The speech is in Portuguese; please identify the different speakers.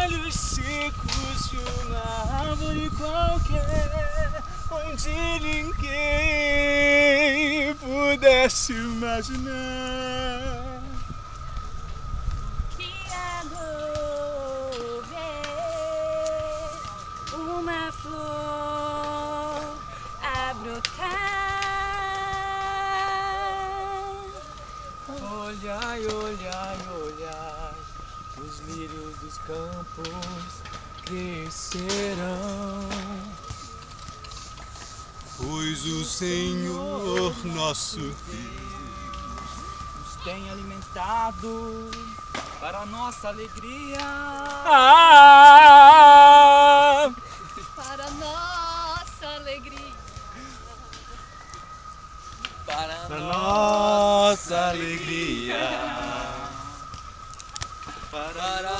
Speaker 1: galhos secos de uma árvore qualquer, onde ninguém pudesse imaginar
Speaker 2: que agora uma flor a brotar.
Speaker 1: olhai, olhai, olhai, os lírios dos campos crescerão,
Speaker 3: Pois o Senhor nosso
Speaker 1: nos tem alimentado para nossa alegria.
Speaker 2: Para nossa alegria.
Speaker 1: Para
Speaker 3: nossa alegria.
Speaker 1: para